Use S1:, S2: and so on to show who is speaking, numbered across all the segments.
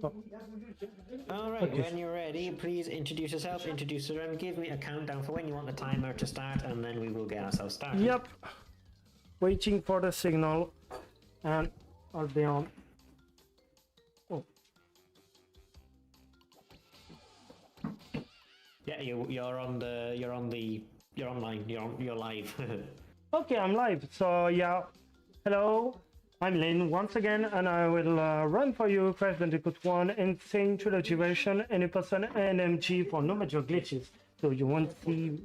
S1: Oh,
S2: All right,
S1: okay.
S2: when you're ready, please introduce yourself, introduce the room, give me a countdown for when you want the timer to start, and then we will get ourselves started.
S1: Yep. Waiting for the signal, and I'll be on. Oh,
S2: Yeah, you're online, you're live.
S1: okay, I'm live. So yeah, hello. I'm Lynn once again, and I will run for you Crash Bandicoot 1 Insane Trilogy version, any person NMG for no major glitches. So you won't see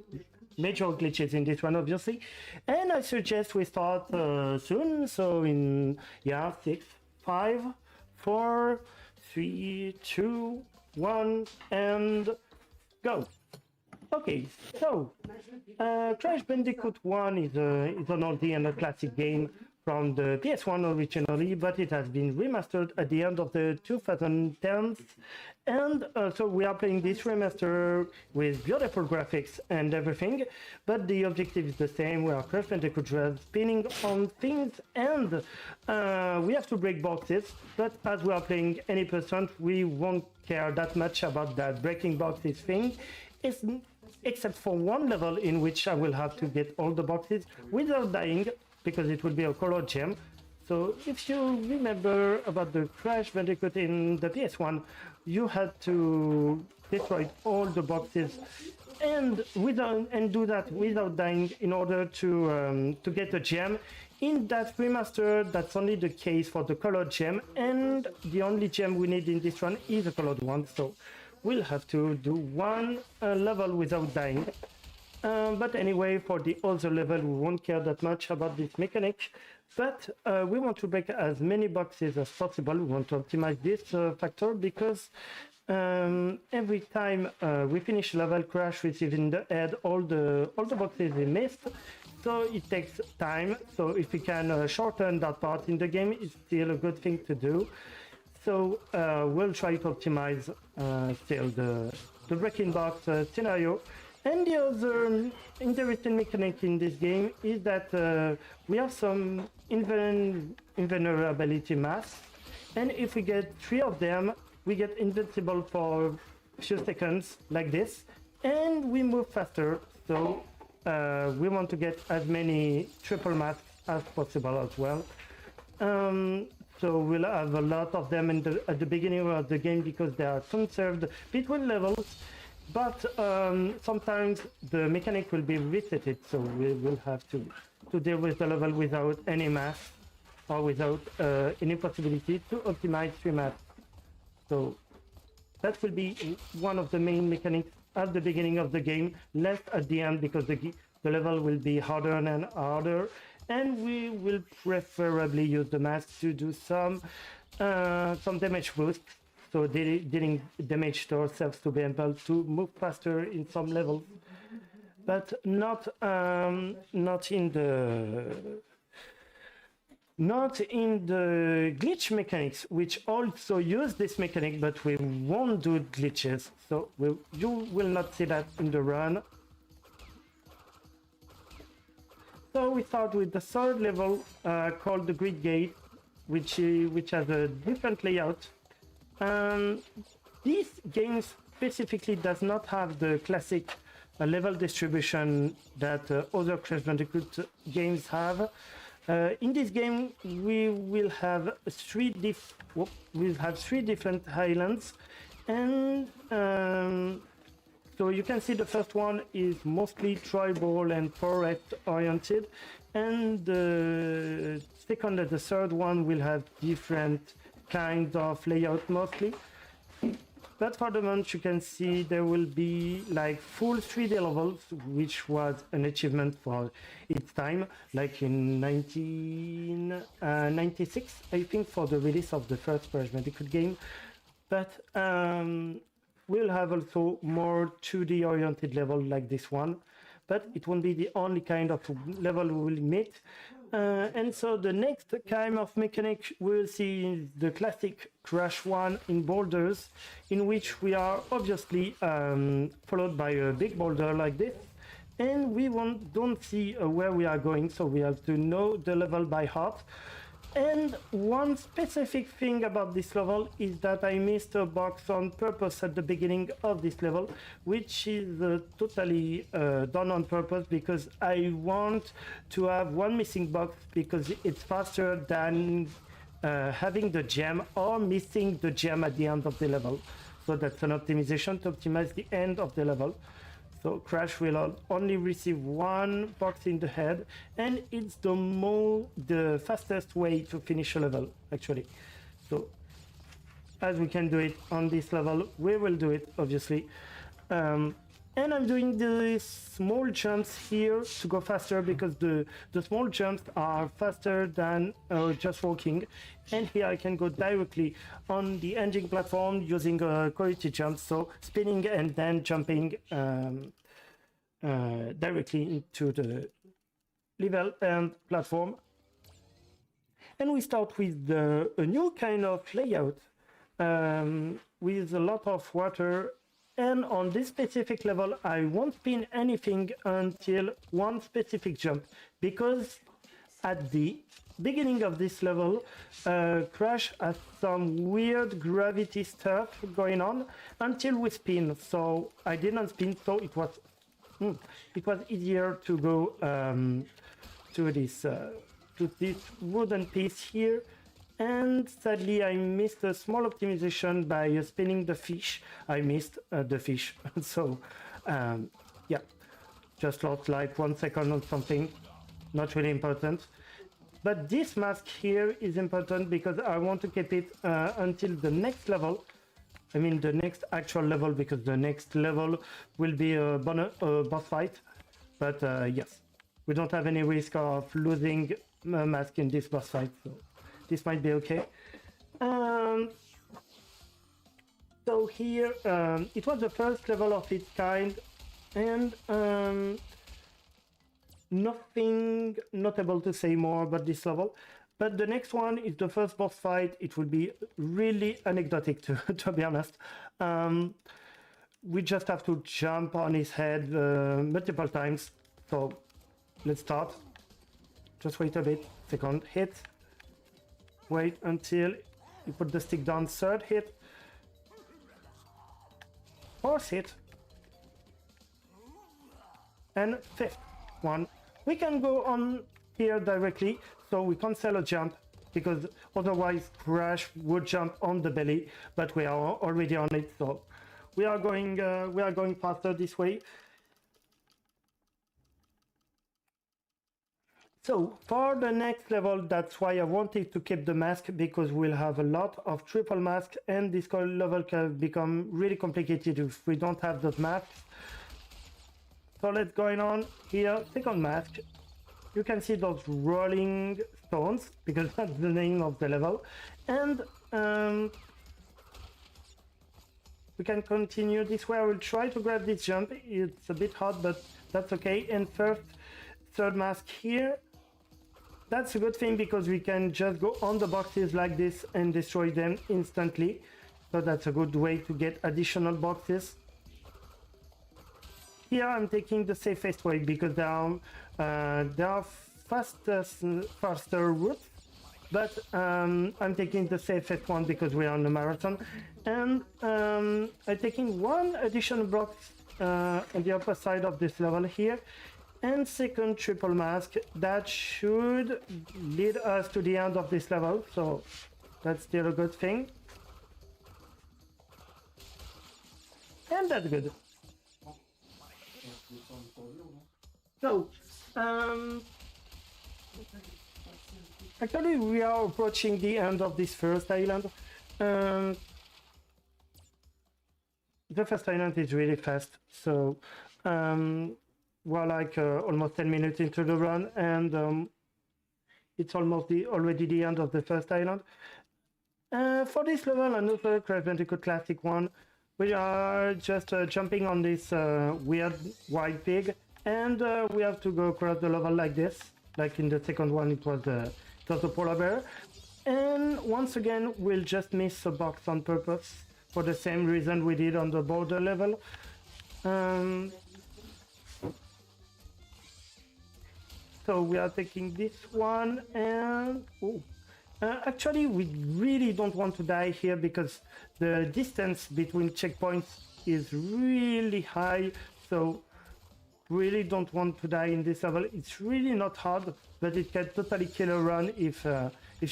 S1: major glitches in this one, obviously. And I suggest we start soon. So in 6, 5, 4, 3, 2, 1, and go. Okay, so Crash Bandicoot 1 is an oldie and a classic game from the PS1 originally, but it has been remastered at the end of the 2010s. And so we are playing this remaster with beautiful graphics and everything, but the objective is the same. We are Crash Bandicoot just spinning on things, and we have to break boxes, but as we are playing any percent, we won't care that much about that breaking boxes thing. It's, except for one level in which I will have to get all the boxes without dying, because it will be a color gem. So if you remember about the Crash Bandicoot in the PS1, you had to destroy all the boxes and do that without dying in order to get a gem. In that remaster, that's only the case for the colored gem, and the only gem we need in this one is a colored one. So we'll have to do one level without dying. But anyway, for the other level, we won't care that much about this mechanic. But we want to break as many boxes as possible. We want to optimize this factor because every time we finish level, Crash receives in the head all the boxes he missed. So it takes time. So if we can shorten that part in the game, it's still a good thing to do. So we'll try to optimize still the breaking box scenario. And the other interesting mechanic in this game is that we have some invulnerability masks, and if we get 3 of them, we get invincible for a few seconds like this, and we move faster. So we want to get as many triple masks as possible as well. So we'll have a lot of them at the beginning of the game because they are conserved between levels. But sometimes the mechanic will be resetted, so we will have to deal with the level without any math or without any possibility to optimize 3 math. So that will be one of the main mechanics at the beginning of the game, less at the end, because the level will be harder and harder, and we will preferably use the math to do some damage boost. So dealing damage to ourselves to be able to move faster in some levels, but not in the glitch mechanics, which also use this mechanic, but we won't do glitches. So you will not see that in the run. So we start with the third level called the Grid Gate, which has a different layout. This game specifically does not have the classic level distribution that other Crash Bandicoot games have. In this game, we will have 3 different islands, and so you can see the first one is mostly tribal and forest oriented, and the second and the third one will have different kinds of layout mostly. But for the moment, you can see there will be like full 3D levels, which was an achievement for its time, like in 1996, I think, for the release of the first Crash Bandicoot game. But we'll have also more 2D oriented level like this one, but it won't be the only kind of level we will meet. And so the next kind of mechanic we'll see is the classic Crash 1 in boulders, in which we are obviously followed by a big boulder like this, and we don't see where we are going, so we have to know the level by heart. And one specific thing about this level is that I missed a box on purpose at the beginning of this level, which is totally done on purpose because I want to have one missing box because it's faster than having the gem or missing the gem at the end of the level. So that's an optimization to optimize the end of the level. So Crash will only receive one box in the head, and it's the fastest way to finish a level, actually. So as we can do it on this level, we will do it, obviously. And I'm doing the small jumps here to go faster because the small jumps are faster than just walking. And here I can go directly on the engine platform using a quality jump, so spinning and then jumping directly into the level and platform. And we start with a new kind of layout with a lot of water. And on this specific level, I won't spin anything until one specific jump, because at the beginning of this level, Crash has some weird gravity stuff going on until we spin. So I didn't spin, so it was easier to go to this wooden piece here. And sadly, I missed a small optimization by spinning the fish. I missed the fish. So, yeah, just lost like 1 second or something. Not really important. But this mask here is important because I want to keep it until the next level. I mean, the next actual level, because the next level will be a boss fight. But yes, we don't have any risk of losing a mask in this boss fight. So this might be okay. So here, it was the first level of its kind, and nothing notable to say more about this level. But the next one is the first boss fight. It will be really anecdotic, to be honest. We just have to jump on his head multiple times. So let's start. Just wait a bit. Second hit. Wait until you put the stick down. Third hit. Fourth hit. And fifth one. We can go on here directly, so we cancel a jump because otherwise Crash would jump on the belly, but we are already on it, so we are going faster this way. So for the next level, that's why I wanted to keep the mask, because we'll have a lot of triple masks, and this level can become really complicated if we don't have those masks. So let's go on here, second mask. You can see those rolling stones, because that's the name of the level. And we can continue this way. I will try to grab this jump. It's a bit hard, but that's okay. And third mask here. That's a good thing because we can just go on the boxes like this and destroy them instantly. So that's a good way to get additional boxes. Here I'm taking the safest way because there are faster routes, but I'm taking the safest one because we are on the marathon. And I'm taking one additional box on the upper side of this level here. And second triple mask, that should lead us to the end of this level, so that's still a good thing. And that's good. So, actually we are approaching the end of this first island. The first island is really fast, so we're like almost 10 minutes into the run, and it's almost already the end of the first island. For this level, another Crash Bandicoot classic one, we are just jumping on this weird white pig, and we have to go across the level like this. Like in the second one, it was a polar bear. And once again, we'll just miss a box on purpose for the same reason we did on the border level. So we are taking this one, and Actually, we really don't want to die here because the distance between checkpoints is really high, so really don't want to die in this level. It's really not hard, but it can totally kill a run if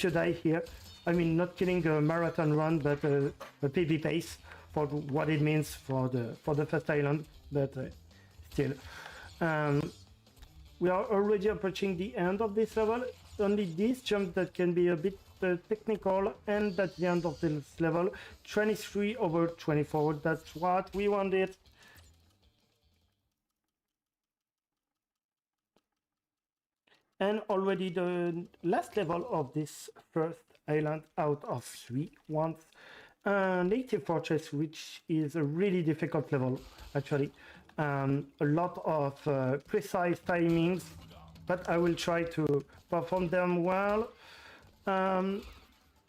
S1: you die here. I mean, not killing a marathon run, but a PB pace for what it means for the first island, but still. We are already approaching the end of this level. Only this jump that can be a bit technical, and at the end of this level, 23/24. That's what we wanted. And already the last level of this first island out of 3 once. Native Fortress, which is a really difficult level, actually. A lot of precise timings, but I will try to perform them well.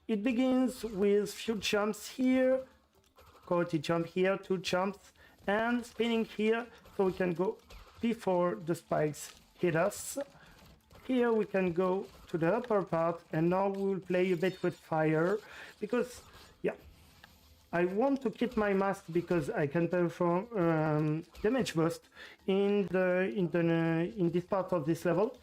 S1: It begins with few jumps here, quality jump here, 2 jumps, and spinning here, so we can go before the spikes hit us. Here we can go to the upper part, and now we will play a bit with fire, because, yeah, I want to keep my mask because I can perform damage boost in this part of this level.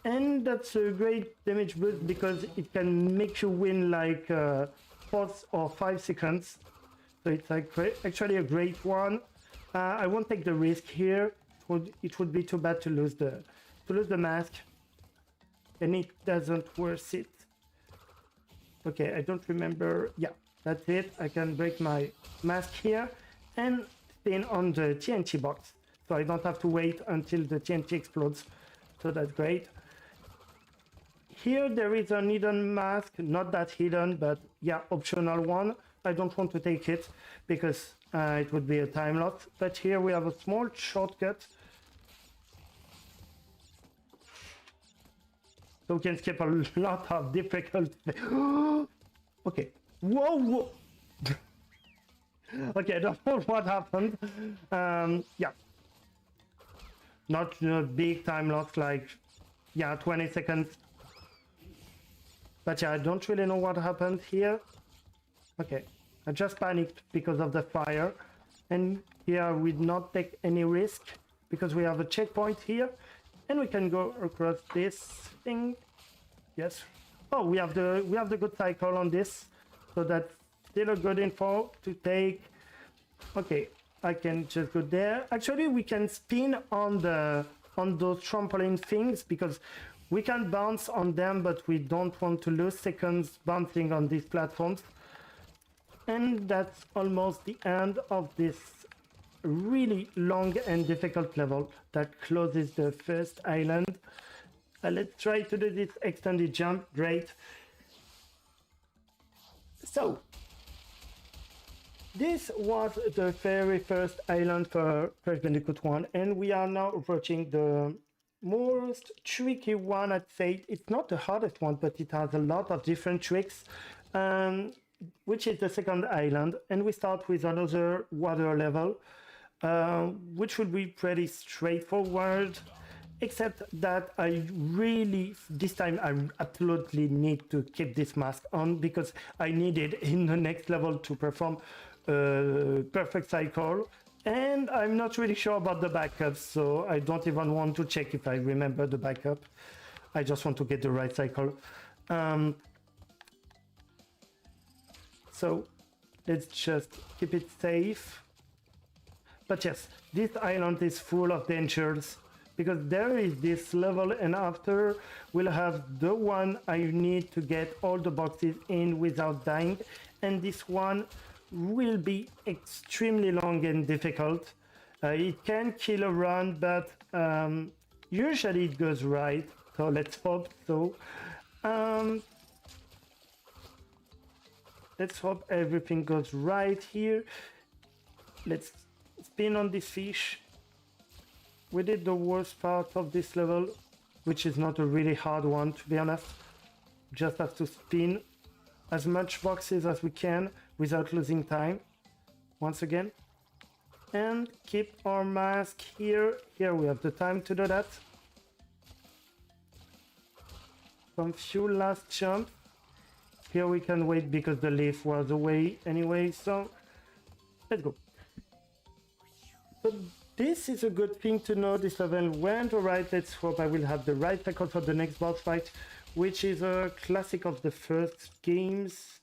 S1: And that's a great damage boost because it can make you win like 4 or 5 seconds. So it's like actually a great one. I won't take the risk here. It would be too bad to lose the mask, and it doesn't worth it. Okay, I don't remember. Yeah, that's it. I can break my mask here and spin on the TNT box, so I don't have to wait until the TNT explodes. So that's great. Here there is an hidden mask, not that hidden, but yeah, optional one. I don't want to take it because it would be a time loss. But here we have a small shortcut, so we can skip a lot of difficult. Okay, whoa. Okay, I don't know what happened. Yeah, not a big time loss, like, yeah, 20 seconds. But yeah, I don't really know what happened here. Okay, I just panicked because of the fire. And here we not take any risk because we have a checkpoint here. And we can go across this thing. Yes. Oh, we have the good cycle on this. So that's still a good info to take. Okay, I can just go there. Actually, we can spin on those trampoline things because we can bounce on them, but we don't want to lose seconds bouncing on these platforms. And that's almost the end of this really long and difficult level that closes the first island. Let's try to do this extended jump. Great. So, this was the very first island for Crash Bandicoot 1, and we are now approaching the most tricky one. I'd say it's not the hardest one, but it has a lot of different tricks, which is the second island. And we start with another water level, which would be pretty straightforward, except that I really, this time I absolutely need to keep this mask on because I need it in the next level to perform a perfect cycle. And I'm not really sure about the backup, so I don't even want to check if I remember the backup. I just want to get the right cycle. So let's just keep it safe. But yes, this island is full of dangers because there is this level, and after we'll have the one I need to get all the boxes in without dying, and this one will be extremely long and difficult. It can kill a run, but usually it goes right, so let's hope so. Let's hope everything goes right here. Let's spin on this fish. We did the worst part of this level, which is not a really hard one, to be honest. Just have to spin as much boxes as we can without losing time, once again. And keep our mask here. Here we have the time to do that. Some few last jumps. Here we can wait because the leaf was away anyway, so let's go. So this is a good thing to know. This level went alright. Let's hope I will have the right cycle for the next boss fight, which is a classic of the first games,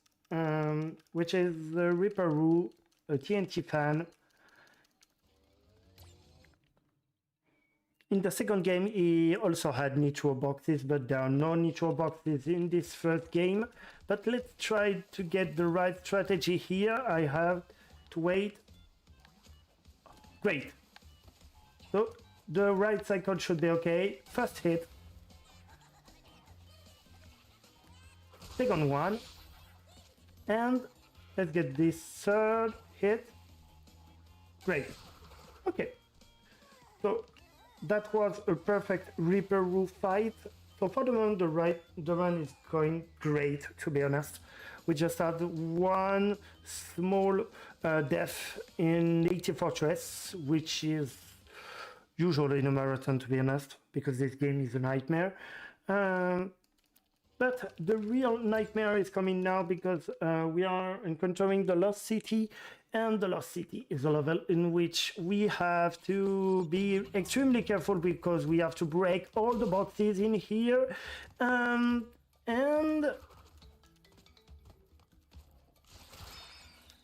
S1: which is the Reaper Roo, a TNT fan. In the second game, he also had nitro boxes, but there are no nitro boxes in this first game. But let's try to get the right strategy here. I have to wait. Great. So the right cycle should be okay. First hit. Second one. And let's get this third hit. Great. Okay. So that was a perfect Reaper Roo fight. So for the moment, the run is going great, to be honest. We just had one small death in Native Fortress, which is usual in a marathon, to be honest, because this game is a nightmare. But the real nightmare is coming now because we are encountering the Lost City, and the Lost City is a level in which we have to be extremely careful because we have to break all the boxes in here. And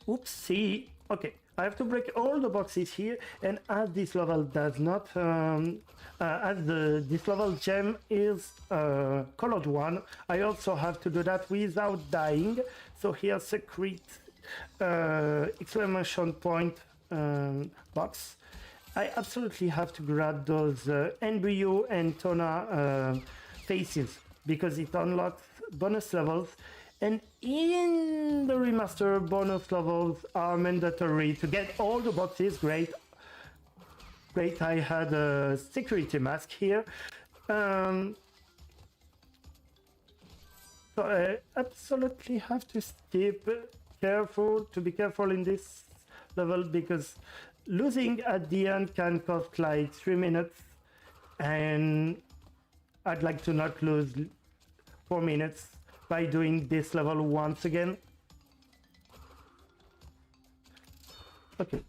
S1: oopsie, okay, I have to break all the boxes here, and as this level does not, this level gem is colored one, I also have to do that without dying. So here's secret exclamation point box. I absolutely have to grab those embryo and Tona faces because it unlocks bonus levels, and in the remaster, bonus levels are mandatory to get all the boxes. Great, I had a security mask here. So I absolutely have to skip. To be careful in this level because losing at the end can cost like 3 minutes, and I'd like to not lose 4 minutes by doing this level once again. Okay,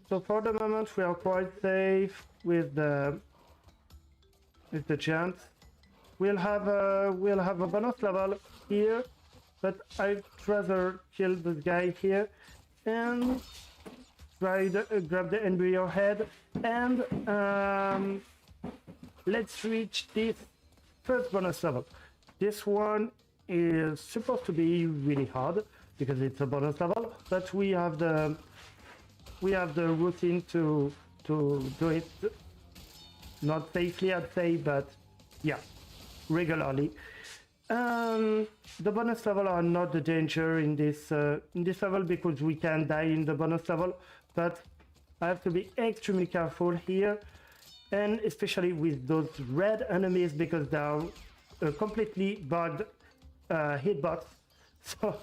S1: so for the moment we are quite safe with the giant. We'll have a bonus level here, but I'd rather kill this guy here and try to grab the embryo head, and let's reach this first bonus level. This one is supposed to be really hard because it's a bonus level, but we have the routine to do it, not safely I'd say, but yeah, regularly. The bonus level are not the danger in this level because we can die in the bonus level, but I have to be extremely careful here, and especially with those red enemies because they are completely bugged hitbox. So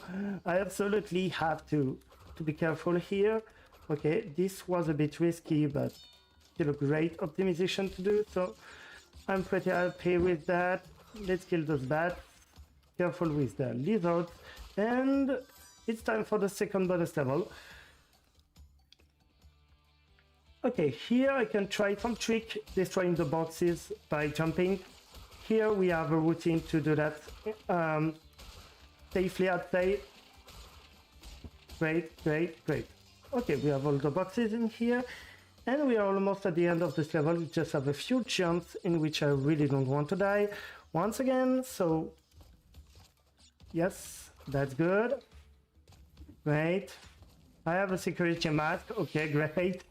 S1: I absolutely have to be careful here. Okay, this was a bit risky, but still a great optimization to do, so I'm pretty happy with that. Let's kill those bats. Careful with the lizards, and it's time for the second bonus level. Okay, here I can try some trick destroying the boxes by jumping. Here we have a routine to do that safely, I'd say. Great. Okay, we have all the boxes in here, and we are almost at the end of this level. We just have a few jumps in which I really don't want to die once again, so yes, that's good. Great. I have a security mask. Okay, great.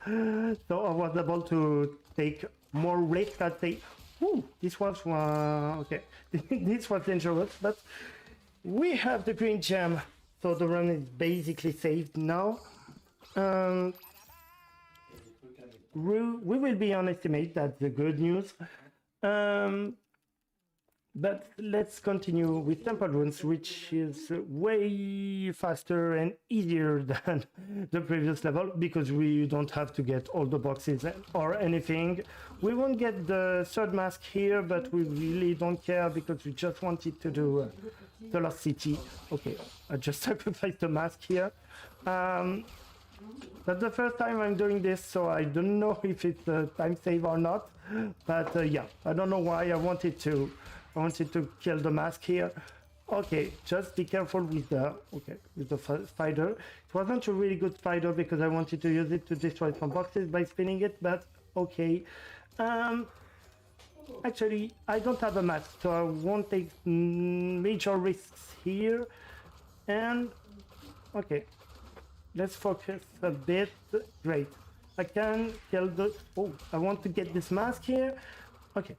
S1: So I was able to take more risk, I'd say. Ooh, this was okay. This was dangerous, but we have the green gem, so the run is basically saved now. We will be on estimate. That's the good news. But let's continue with Temple Runes, which is way faster and easier than the previous level because we don't have to get all the boxes or anything. We won't get the third mask here, but we really don't care because we just wanted to do the Lost City. Okay, I just sacrificed the mask here. That's the first time I'm doing this, so I don't know if it's a time save or not. But yeah, I don't know why I wanted to kill the mask here. Okay, just be careful with the spider. It wasn't a really good spider because I wanted to use it to destroy some boxes by spinning it, but okay. Actually, I don't have a mask, so I won't take major risks here. And okay, let's focus a bit. Great. I can kill the... Oh, I want to get this mask here. Okay.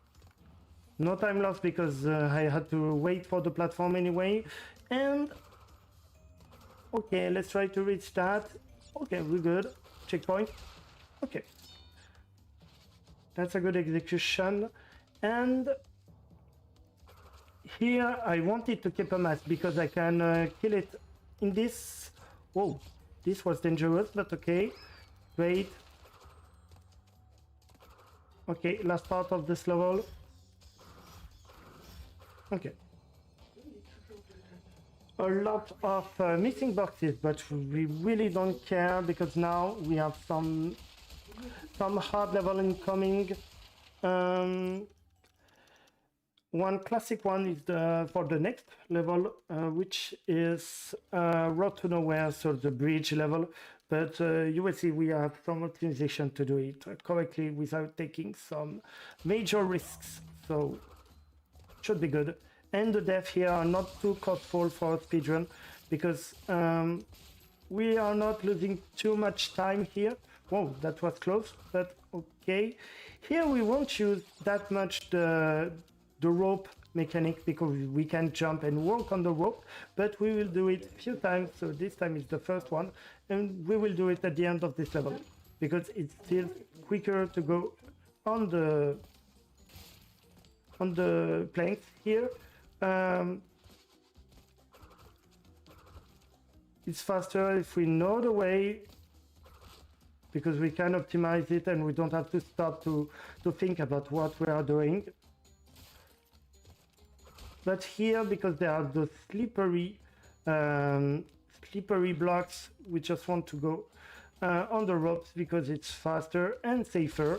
S1: No time lost because I had to wait for the platform anyway. And... okay, let's try to reach that. Okay, we're good. Checkpoint. Okay. That's a good execution. And... here I wanted to keep a mask because I can kill it in this... Whoa. This was dangerous, but okay. Great. Okay, last part of this level. Okay. A lot of missing boxes, but we really don't care because now we have some hard level incoming. One classic one is for the next level, which is Road to Nowhere, so the bridge level. But you will see we have some optimization to do it correctly without taking some major risks. So should be good. And the deaths here are not too costful for speedrun because we are not losing too much time here. Whoa, that was close, but okay. Here we won't use that much the rope mechanic because we can jump and walk on the rope, but we will do it a few times. So this time is the first one, and we will do it at the end of this level because it's still quicker to go on the planks here. It's faster if we know the way because we can optimize it and we don't have to stop to think about what we are doing. But here, because there are the slippery blocks, we just want to go on the ropes because it's faster and safer.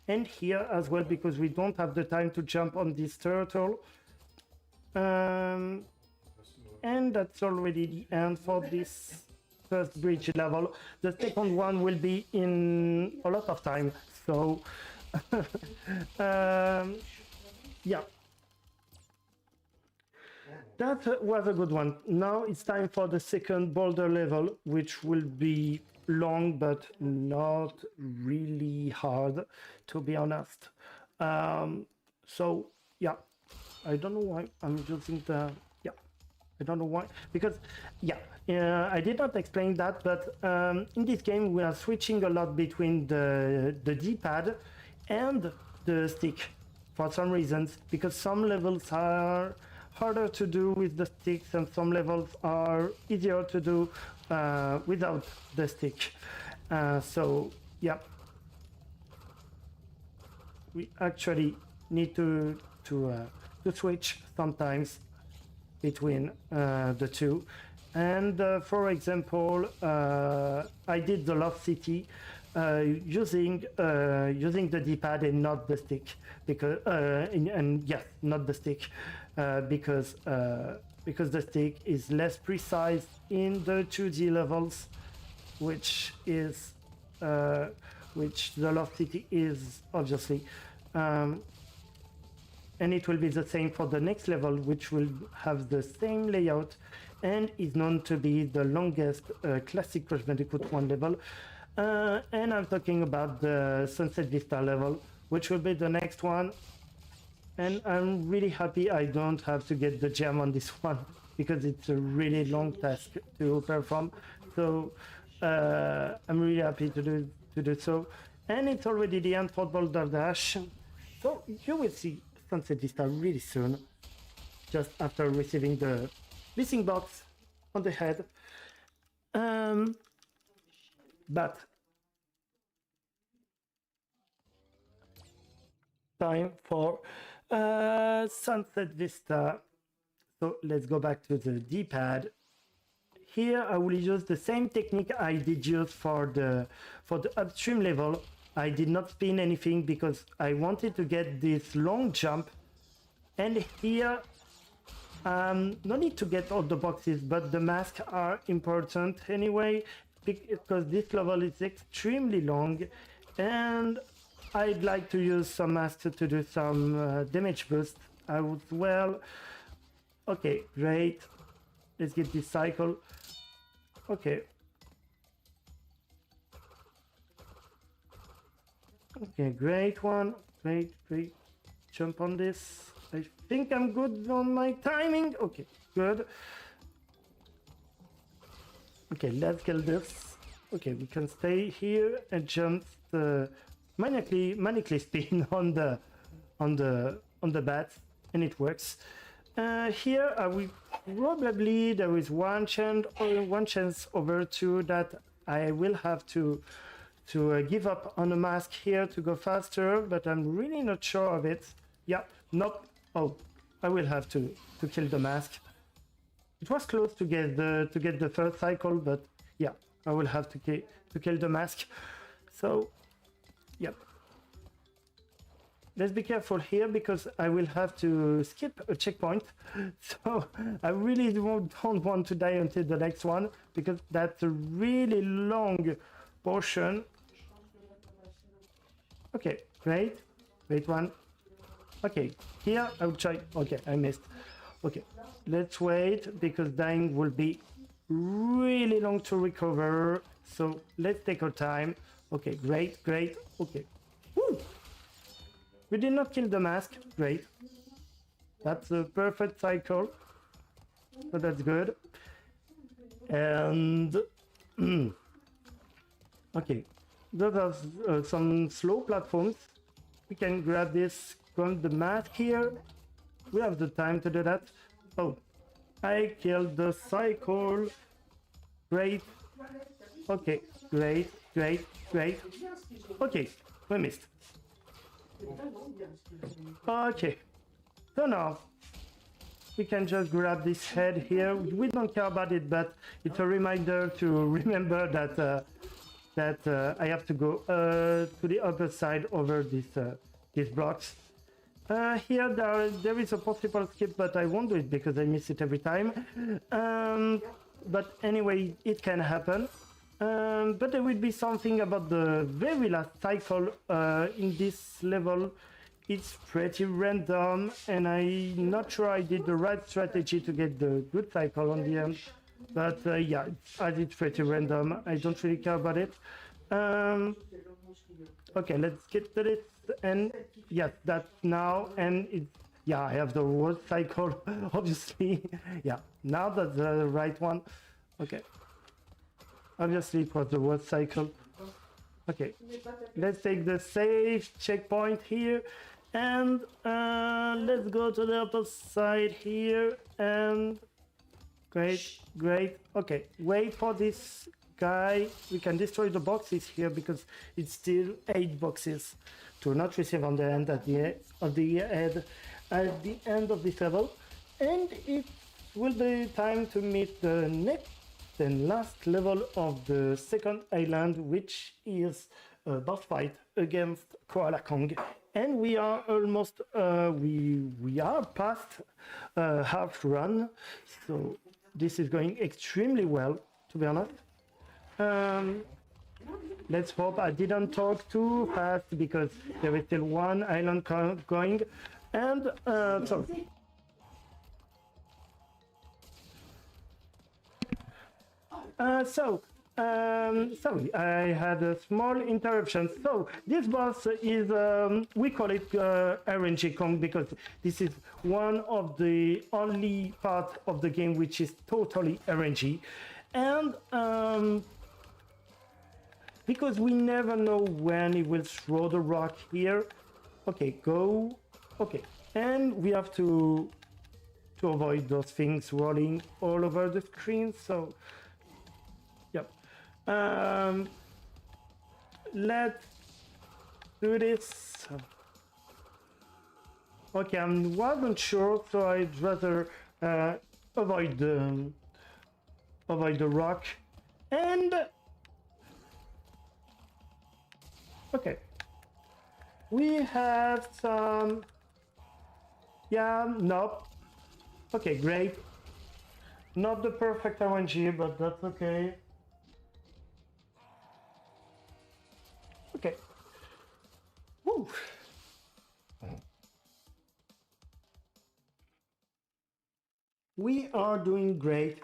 S1: And here as well, because we don't have the time to jump on this turtle. And that's already the end for this first bridge level. The second one will be in a lot of time. So, yeah. That was a good one. Now it's time for the second boulder level, which will be long but not really hard, to be honest. So yeah, I don't know why I'm using the... yeah, I don't know why, because yeah, I did not explain that, but in this game we are switching a lot between the D-pad and the stick for some reasons, because some levels are harder to do with the sticks and some levels are easier to do without the stick. So yeah, we actually need to switch sometimes between the two. And for example, I did the Lost City using the D-pad and not the stick, because and yes, not the stick, because the stick is less precise in the 2D levels, which the Lost City is obviously. And it will be the same for the next level, which will have the same layout and is known to be the longest classic Crash Bandicoot 1 level. And I'm talking about the Sunset Vista level, which will be the next one. And I'm really happy I don't have to get the gem on this one, because it's a really long task to perform. So I'm really happy to do so. And it's already the end for Boulder Dash. So you will see Sunset Vista really soon, just after receiving the missing box on the head. But time for Sunset Vista So let's go back to the D-pad. Here I will use the same technique I did use for the upstream level. I did not spin anything because I wanted to get this long jump. And here, no need to get all the boxes, but the masks are important anyway, because this level is extremely long, and I'd like to use some masks to do some damage boost as well. Okay, great. Let's get this cycle. Okay. Okay, great one. Great. Jump on this. I think I'm good on my timing. Okay, good. Okay, let's kill this. Okay, we can stay here and jump manically spin on the bats, and it works. Here I will probably there is one chance over two that I will have to give up on a mask here to go faster, but I'm really not sure of it. Yeah, nope. Oh, I will have to kill the mask. It was close to get the first cycle, but yeah, I will have to kill the mask. So, yep. Let's be careful here because I will have to skip a checkpoint. So I really don't want to die until the next one because that's a really long portion. Okay, great one. Okay, here I will try. Okay, I missed. Okay, let's wait because dying will be really long to recover. So let's take our time. Okay, great. Okay. Woo! We did not kill the mask. Great. That's a perfect cycle. So that's good. And okay, those are some slow platforms. We can grab this from the mask here. We have the time to do that. Oh, I killed the cycle. Great. Okay, great. Okay, we missed. Okay, so now we can just grab this head here. We don't care about it, but it's a reminder to remember that I have to go to the other side over these blocks. Here there is a possible skip, but I won't do it because I miss it every time. But anyway, it can happen. But there will be something about the very last cycle in this level. It's pretty random, and I'm not sure I did the right strategy to get the good cycle on the end. But yeah, as it's pretty random, I don't really care about it. Okay, let's get to this, and yes, that's now, and it's, yeah, I have the worst cycle, obviously. Yeah, now that's the right one. Okay. Obviously, it was the worst cycle. Okay, let's take the safe checkpoint here, and let's go to the other side here, and great. Okay, wait for this guy. We can destroy the boxes here because it's still 8 boxes to not receive on the end at the end of this level, and it will be time to meet the next and last level of the second island, which is a boss fight against Koala Kong, and we are almost we are past half run, so this is going extremely well, to be honest. Let's hope I didn't talk too fast because there is still one island going, and sorry. Sorry, I had a small interruption. So this boss is, we call it RNG Kong because this is one of the only part of the game which is totally RNG. And because we never know when he will throw the rock here. Okay, go. Okay, and we have to avoid those things rolling all over the screen. So. Yep. Let's do this. Okay, I wasn't sure, so I'd rather uh, avoid the rock, and okay, we have some, yeah, nope, okay, great, not the perfect RNG, but that's okay. Okay. Woo. We are doing great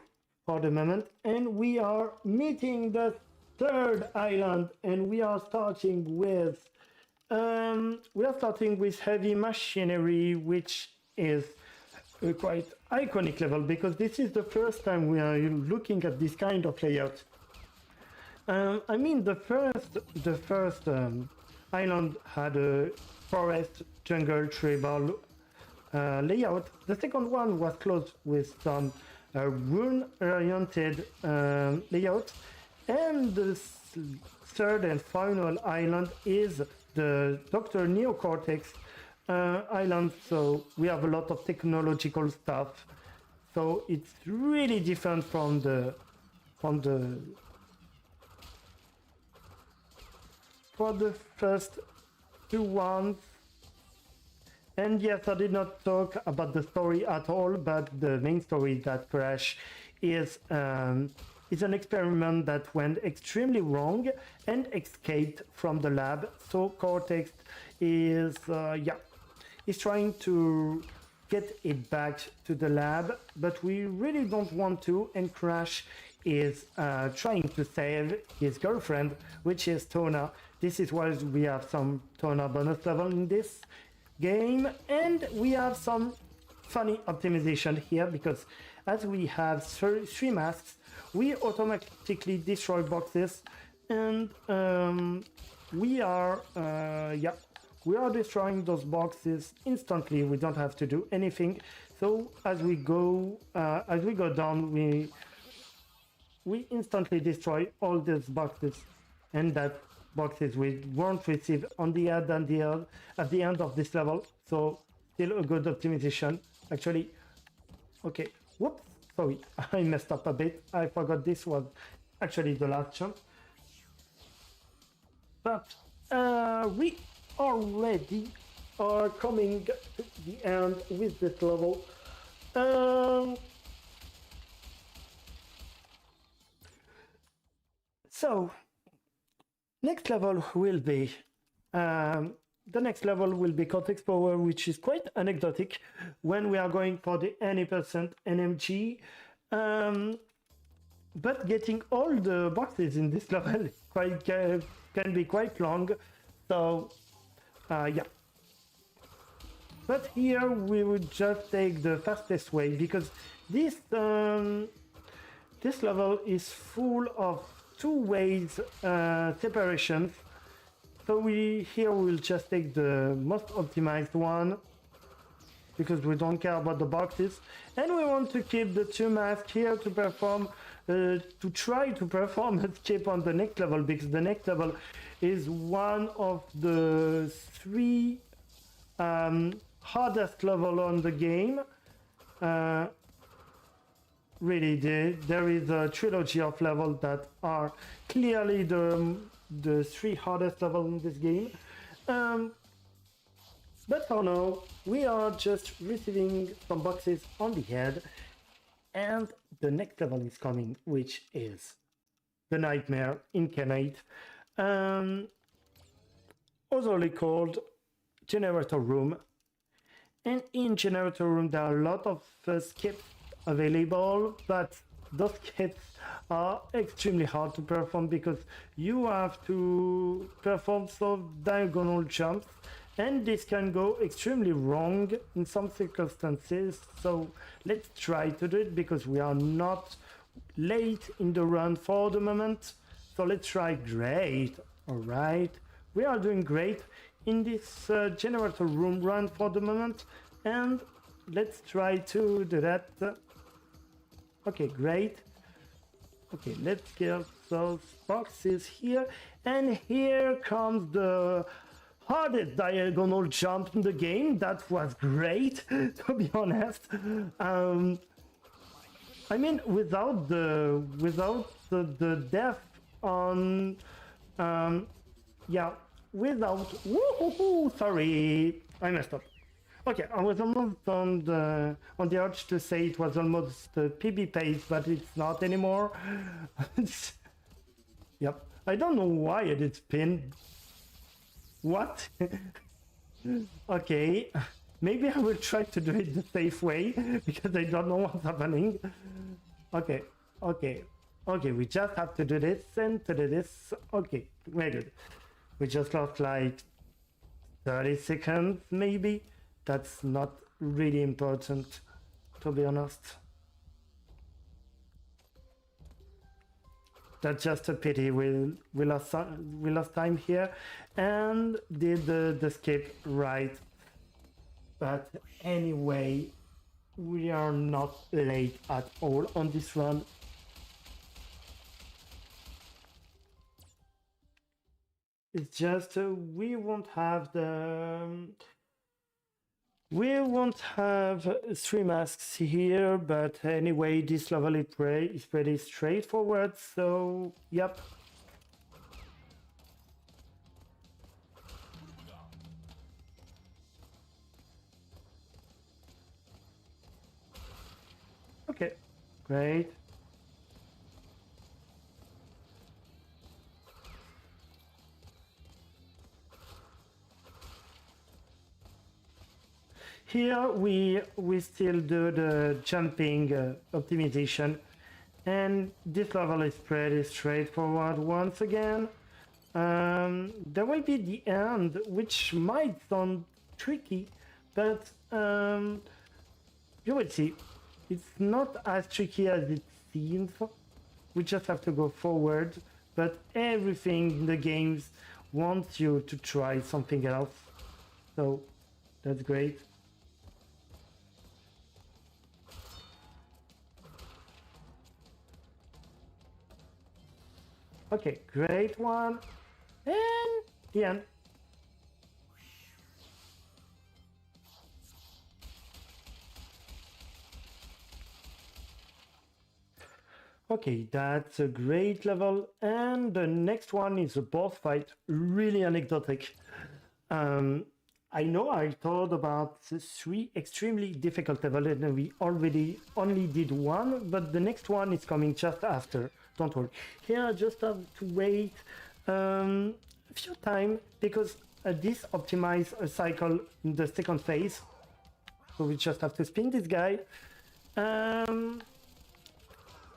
S1: for the moment, and we are meeting the third island, and we are starting with heavy machinery, which is a quite iconic level because this is the first time we are looking at this kind of layout. I mean, the first island had a forest, jungle, tribal layout. The second one was closed with some rune-oriented layout, and the third and final island is the Dr. Neocortex island. So we have a lot of technological stuff. So it's really different from the for the first two ones. And yes, I did not talk about the story at all, but the main story that Crash is an experiment that went extremely wrong and escaped from the lab. So Cortex is trying to get it back to the lab, but we really don't want to, and Crash is trying to save his girlfriend, which is Tona. This is why we have some Tona bonus level in this game, and we have some funny optimization here because as we have three masks, we automatically destroy boxes, and we are destroying those boxes instantly. We don't have to do anything. So as we go down, we instantly destroy all these boxes, and that boxes we won't receive on the end at the end of this level. So still a good optimization actually. Okay, whoops, sorry, I messed up a bit. I forgot this was actually the last jump, but we already are coming to the end with this level. So next level will be Cortex Power, which is quite anecdotic when we are going for the any percent NMG. But getting all the boxes in this level can be quite long. So yeah. But here we would just take the fastest way because this level is full of two ways separations. So we'll just take the most optimized one because we don't care about the boxes, and we want to keep the two masks here to perform to try to perform escape on the next level, because the next level is one of the three hardest level on the game. Really, there is a trilogy of levels that are clearly the three hardest levels in this game. But for now, we are just receiving some boxes on the head, and the next level is coming, which is the Nightmare Incarnate, also called Generator Room. And in Generator Room, there are a lot of skips available, but those skips are extremely hard to perform because you have to perform some diagonal jumps, and this can go extremely wrong in some circumstances. So let's try to do it because we are not late in the run for the moment. So let's try. Great. All right, we are doing great in this Generator Room run for the moment, and let's try to do that. Okay, great. Okay, let's get those boxes here, and here comes the hardest diagonal jump in the game. That was great, to be honest. I mean, without the death on, yeah, without. Woohoo! Sorry, I messed up. Okay, I was almost on the urge to say it was almost PB pace, but it's not anymore. Yep, I don't know why I did spin. What? Okay, maybe I will try to do it the safe way because I don't know what's happening. Okay, okay, okay, we just have to do this and to do this. Okay, very good. We just lost like 30 seconds maybe. That's not really important, to be honest. That's just a pity. We lost time here and did the skip right. But anyway, we are not late at all on this run. It's just we won't have 3 masks here, but anyway, this level is pretty straightforward, so yep. Okay, great. Here we still do the jumping optimization, and this level is pretty straightforward once again. There will be the end, which might sound tricky, but you will see. It's not as tricky as it seems. We just have to go forward, but everything in the games wants you to try something else. So that's great. Okay, great one. And the end. Okay, that's a great level. And the next one is a boss fight, really anecdotic. I know I thought about the 3 extremely difficult levels and we already only did one, but the next one is coming just after. Don't worry. Here I just have to wait a few time because this optimizes a cycle in the second phase. So we just have to spin this guy.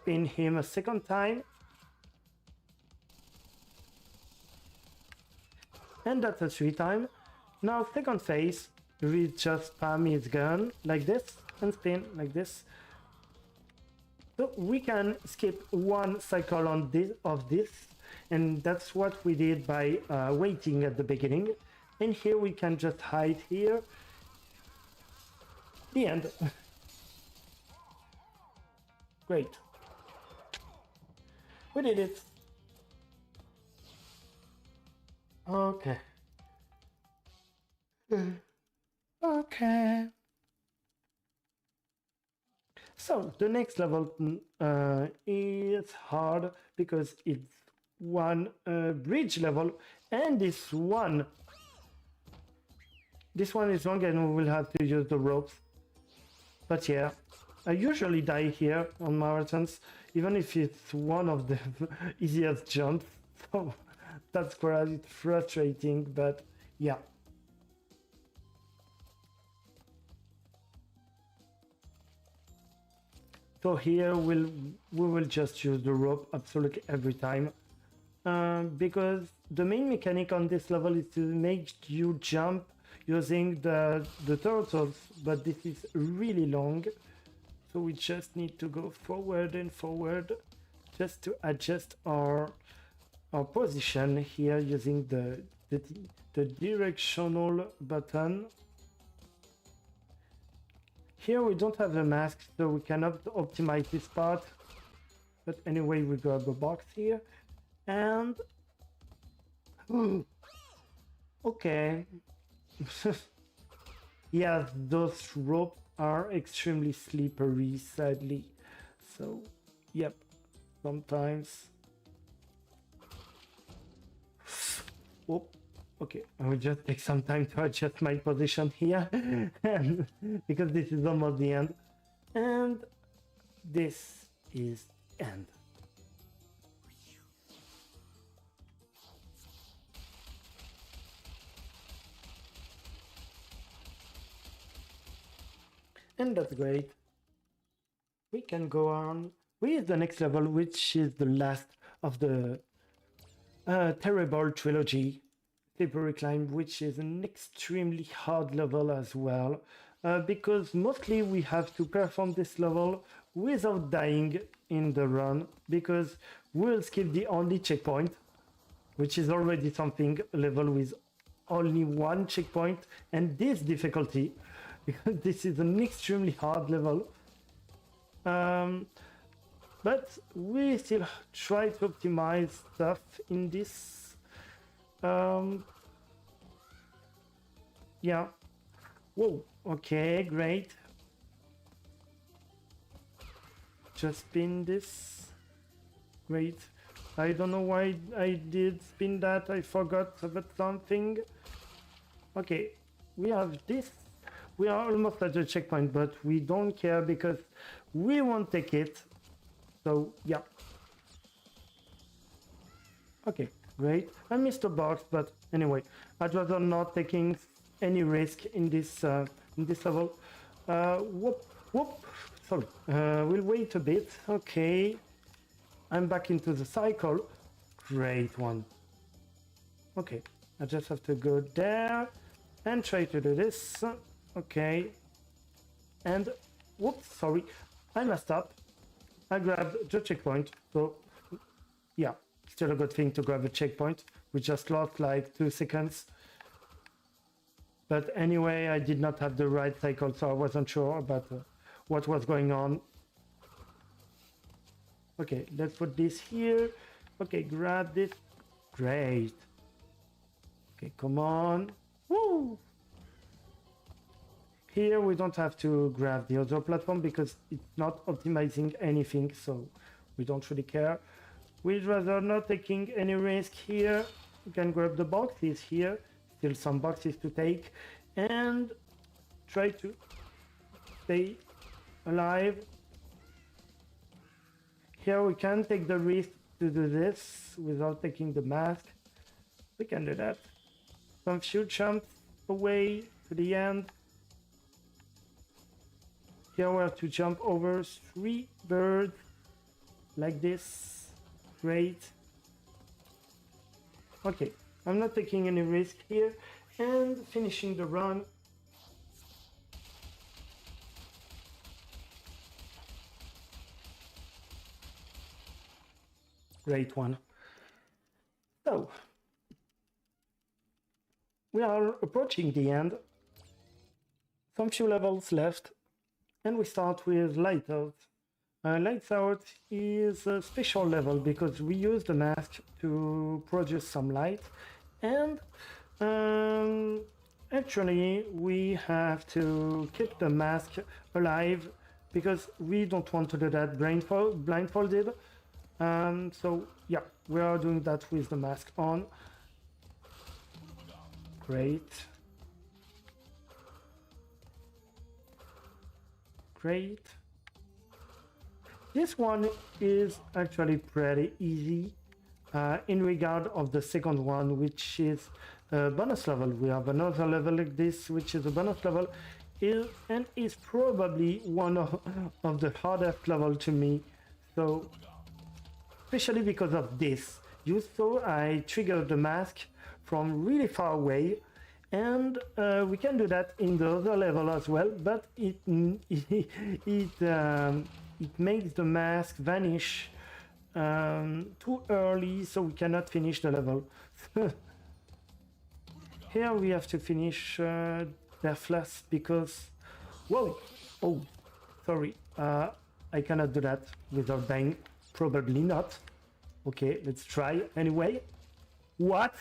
S1: Spin him a second time. And that's a 3 time. Now second phase, we just spam his gun like this and spin like this. So we can skip 1 cycle on this, and that's what we did by waiting at the beginning. And here we can just hide here. The end. Great. We did it. Okay. Okay. So the next level is hard because it's one bridge level, and this one is long and we will have to use the ropes. But yeah, I usually die here on marathons, even if it's one of the easiest jumps. So that's quite frustrating, but yeah. So here we will just use the rope absolutely every time, because the main mechanic on this level is to make you jump using the turtles, but this is really long, so we just need to go forward and forward just to adjust our position here using the directional button. Here we don't have a mask, so we cannot optimize this part. But anyway, we grab a box here, and Okay. Yeah, those ropes are extremely slippery, sadly. So, yep, sometimes. Oh, okay. I will just take some time to adjust my position here, because this is almost the end. And this is end. And that's great. We can go on with the next level, which is the last of the terrible trilogy, Slippery Climb, which is an extremely hard level as well, because mostly we have to perform this level without dying in the run, because we'll skip the only checkpoint, which is already something, a level with only one checkpoint, and this difficulty, because this is an extremely hard level. But we still try to optimize stuff in this. Yeah. Whoa. Okay, great. Just spin this. Great. I don't know why I did spin that. I forgot about something. Okay, we have this. We are almost at the checkpoint, but we don't care because we won't take it. So, yeah. Okay, great. I missed a box, but anyway, I'd rather not taking any risk in this level. Whoop, whoop. Sorry. We'll wait a bit. Okay. I'm back into the cycle. Great one. Okay, I just have to go there and try to do this. Okay. And whoops, sorry. I messed up. I grabbed the checkpoint. So yeah, still a good thing to grab a checkpoint. We just lost like 2 seconds. But anyway, I did not have the right cycle, so I wasn't sure about what was going on. Okay, let's put this here. Okay, grab this. Great. Okay, come on. Woo! Here we don't have to grab the other platform because it's not optimizing anything, so we don't really care. We'd rather not taking any risk here. We can grab the boxes here. Still some boxes to take. And try to stay alive. Here we can take the risk to do this without taking the mask. We can do that. Some few jumps away to the end. Here we have to jump over 3 birds like this. Great. Okay, I'm not taking any risk here and finishing the run. Great one. So, we are approaching the end. Some few levels left, and we start with Lights Out. Lights Out is a special level because we use the mask to produce some light, and actually we have to keep the mask alive because we don't want to do that blindfolded. So yeah, we are doing that with the mask on. Great. Great. This one is actually pretty easy in regard of the second one, which is a bonus level. We have another level like this, which is a bonus level, and is probably one of the hardest level to me. So, especially because of this. You saw I triggered the mask from really far away, and we can do that in the other level as well, but it makes the mask vanish too early, so we cannot finish the level. Here we have to finish deathless because, whoa, oh, sorry, I cannot do that without dying. Probably not. Okay, let's try anyway. What?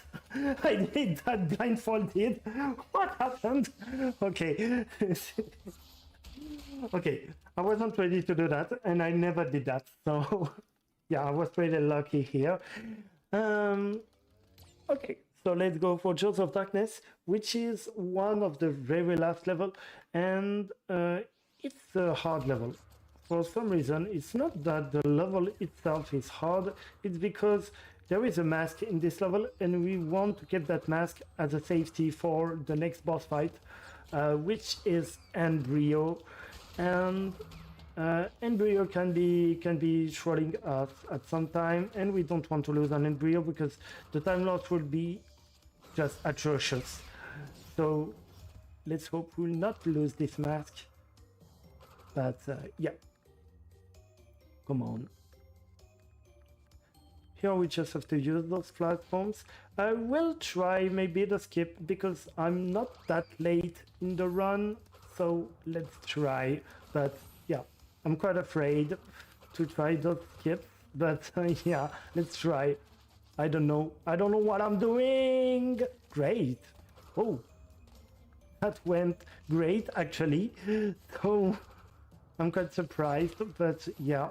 S1: I did that blindfolded. What happened? Okay. Okay, I wasn't ready to do that, and I never did that. So, yeah, I was pretty lucky here. Okay, so let's go for Jaws of Darkness, which is one of the very last level, and it's a hard level. For some reason, it's not that the level itself is hard, it's because there is a mask in this level, and we want to get that mask as a safety for the next boss fight, which is Embryo. And embryo can be trolling us at some time, and we don't want to lose an embryo because the time loss will be just atrocious. So let's hope we'll not lose this mask. But yeah, come on. Here we just have to use those platforms. I will try maybe the skip because I'm not that late in the run, so let's try. But yeah, I'm quite afraid to try those skips, but yeah, let's try. I don't know what I'm doing. Great. Oh, that went great actually. So I'm quite surprised, but yeah.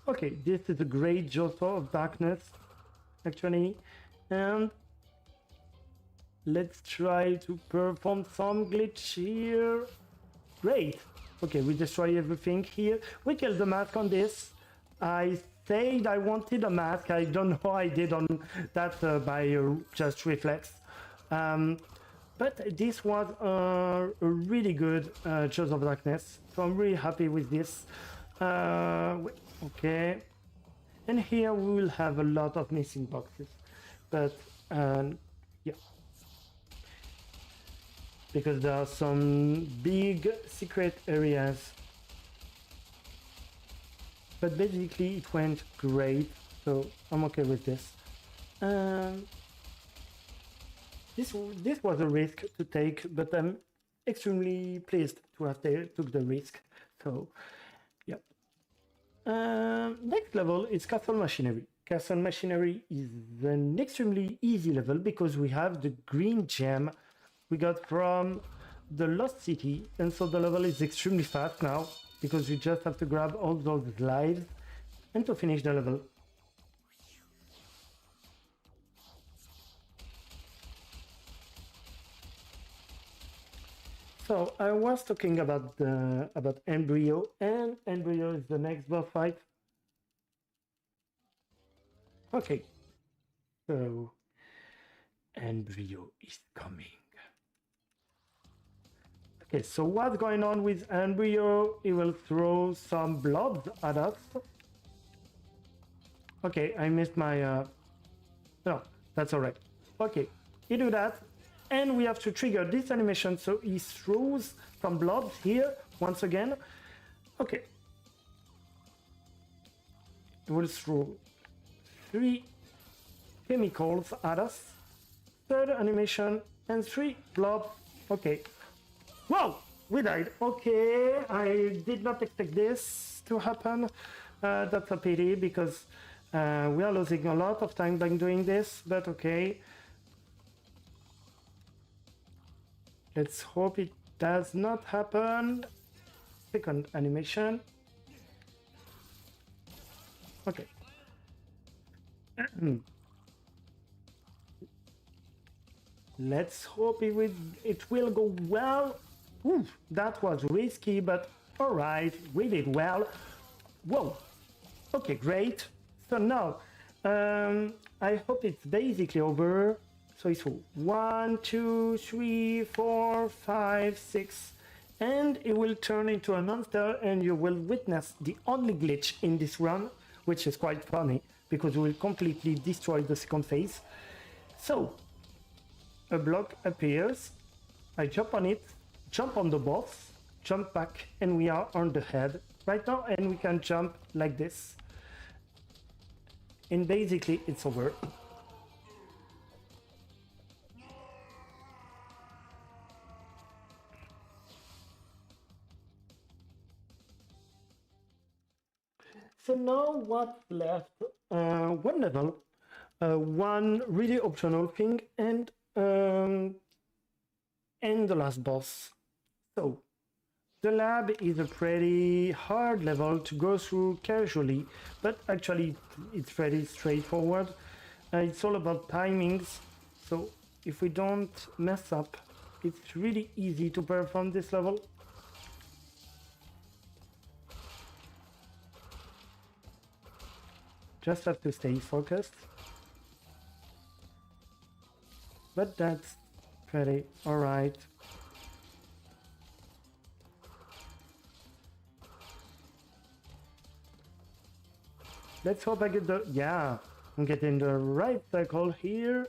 S1: Okay, this is a great Joso of Darkness, actually, and let's try to perform some glitch here. Great. Okay, we destroy everything here. We kill the mask on this. I said I wanted a mask. I don't know how I did on that by just reflex. But this was a really good Choice of Darkness, so I'm really happy with this. Okay, and here we will have a lot of missing boxes, but yeah, because there are some big secret areas. But basically it went great, so I'm okay with this. This was a risk to take, but I'm extremely pleased to have took the risk. So yeah. Next level is Castle Machinery. Castle Machinery is an extremely easy level because we have the green gem we got from the Lost City, and so the level is extremely fast now because you just have to grab all those lives and to finish the level. So I was talking about Embryo, and Embryo is the next boss fight. Okay, so Embryo is coming. Okay, so what's going on with Embryo? He will throw some blobs at us. Okay, I missed my... No, that's alright. Okay, he do that, and we have to trigger this animation, so he throws some blobs here, once again. Okay. He will throw 3 chemicals at us. Third animation, and 3 blobs. Okay. Whoa! We died. Okay, I did not expect this to happen. That's a pity because we are losing a lot of time by doing this, but okay. Let's hope it does not happen. Second animation. Okay. Let's hope it will go well. Ooh, that was risky, but alright, we did well. Whoa. Okay, great. So now, I hope it's basically over. So it's 1, 2, 3, 4, 5, 6, and it will turn into a monster, and you will witness the only glitch in this run, which is quite funny because we will completely destroy the second phase. So, a block appears, I jump on it, jump on the boss, jump back, and we are on the head right now, and we can jump like this. And basically it's over. So now what's left? One level, one really optional thing, and the last boss. So the lab is a pretty hard level to go through casually, but actually it's pretty straightforward. It's all about timings, so if we don't mess up, it's really easy to perform this level. Just have to stay focused. But that's pretty alright. Let's hope I get the... Yeah, I'm getting the right cycle here.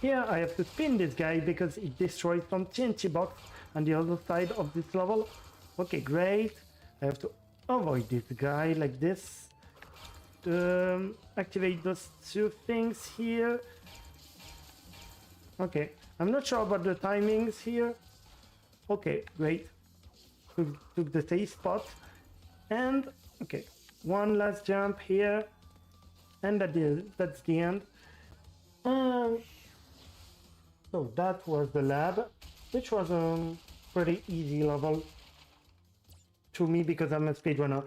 S1: Here I have to spin this guy because it destroys some TNT box on the other side of this level. Okay, great. I have to avoid this guy like this. Activate those two things here. Okay, I'm not sure about the timings here. Okay, great. Took the safe spot. And, okay, one last jump here. And that's the end. So that was the lab, which was a pretty easy level to me because I'm a speedrunner.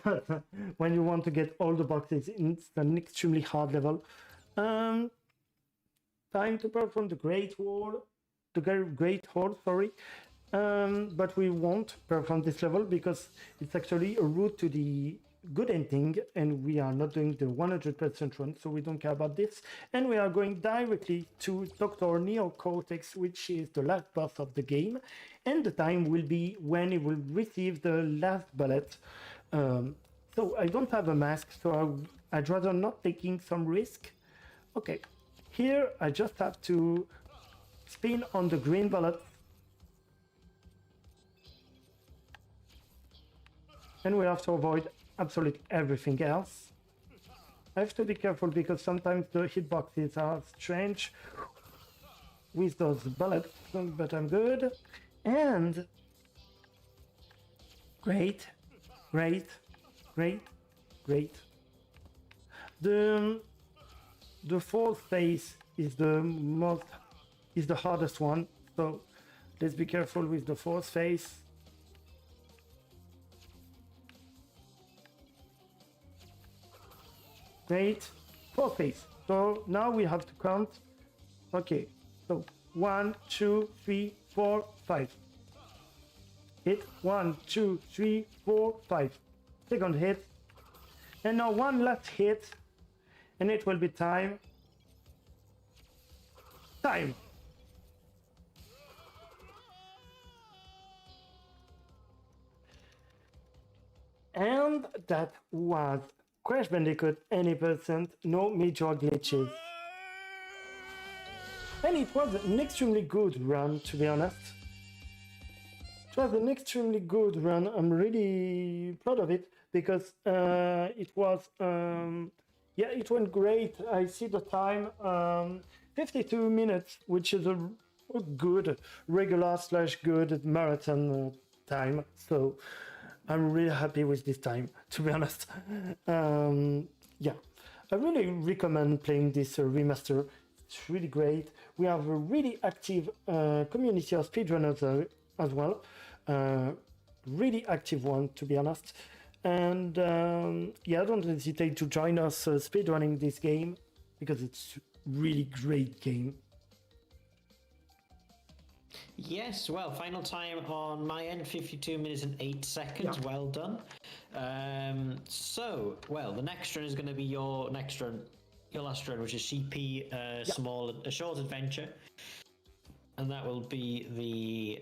S1: But when you want to get all the boxes, it's an extremely hard level. Time to perform the Great Hall, sorry. But we won't perform this level because it's actually a route to the good ending, and we are not doing the 100% run, so we don't care about this. And we are going directly to Dr. Neo Cortex, which is the last boss of the game, and the time will be when he will receive the last bullet. So I don't have a mask, so I'd rather not taking some risk. Okay, here I just have to spin on the green bullet, and we have to avoid absolutely everything else. I have to be careful because sometimes the hitboxes are strange with those bullets, but I'm good. And great. The fourth phase is the hardest one, so let's be careful with the fourth phase. Great, fourth phase. So now we have to count. Okay, so 1, 2, 3, 4, 5. Hit 1, 2, 3, 4, 5. Second hit, and now one last hit, and it will be time. And that was Crash Bandicoot any %, no major glitches. And it was an extremely good run, to be honest. It was an extremely good run. I'm really proud of it because it was, yeah, it went great. I see the time, 52 minutes, which is a good regular / good marathon time. So I'm really happy with this time, to be honest. Yeah, I really recommend playing this remaster. It's really great. We have a really active community of speedrunners as well. Really active one, to be honest. And yeah, don't hesitate to join us speedrunning this game because it's really great game.
S2: Yes, well, final time on my end, 52 minutes and 8 seconds.
S1: Yeah.
S2: Well done. So, well, the next run is going to be your next run, your last run, which is CP a short adventure. And that will be the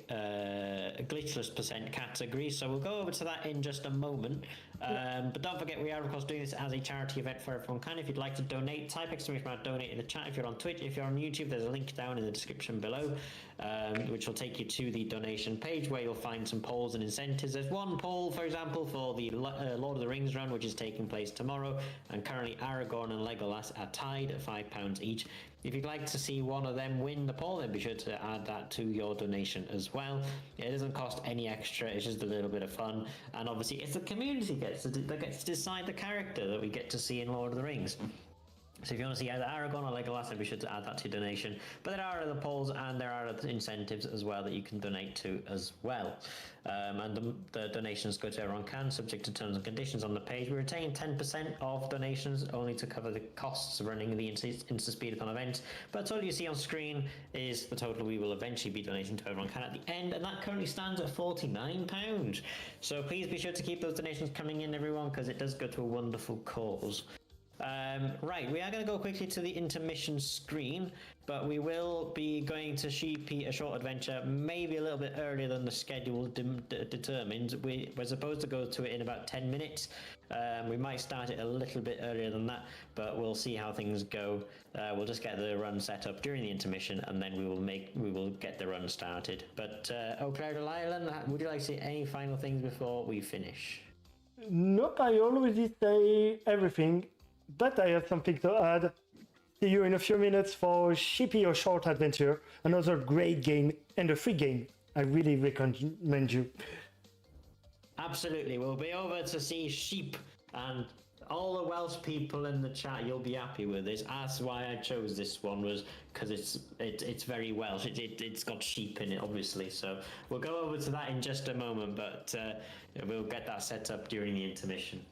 S2: glitchless % category. So we'll go over to that in just a moment. But don't forget, we are of course doing this as a charity event for everyone can. If you'd like to donate, type exclamation mark donate in the chat. If you're on Twitch, if you're on YouTube, there's a link down in the description below. which will take you to the donation page where you'll find some polls and incentives. There's one poll, for example, for the Lord of the Rings run, which is taking place tomorrow, and currently Aragorn and Legolas are tied at £5 each. If you'd like to see one of them win the poll, then be sure to add that to your donation as well. It doesn't cost any extra, it's just a little bit of fun, and obviously it's the community that gets to decide the character that we get to see in Lord of the Rings. So if you want to see either Aragorn or Legolas, then be sure to add that to your donation. But there are other polls and there are other incentives as well that you can donate to as well. And the donations go to everyone can, subject to terms and conditions on the page. We retain 10% of donations only to cover the costs of running the InstaSpeedathon event. But all you see on screen is the total we will eventually be donating to everyone can at the end, and that currently stands at £49. So please be sure to keep those donations coming in, everyone, because it does go to a wonderful cause. Right, we are going to go quickly to the intermission screen, but we will be going to Sheepy A Short Adventure maybe a little bit earlier than the schedule determines. We're supposed to go to it in about 10 minutes. We might start it a little bit earlier than that, but we'll see how things go. We'll just get the run set up during the intermission, and then we will get the run started. But Claire de Lylan, would you like to say any final things before we finish?
S1: Nope, I already say everything. But I have something to add. See you in a few minutes for Sheepy A Short Adventure, another great game and a free game. I really recommend you.
S2: Absolutely, we'll be over to see sheep, and all the Welsh people in the chat, you'll be happy with this. That's why I chose this one, was because it's very Welsh. It's got sheep in it, obviously. So we'll go over to that in just a moment, but we'll get that set up during the intermission.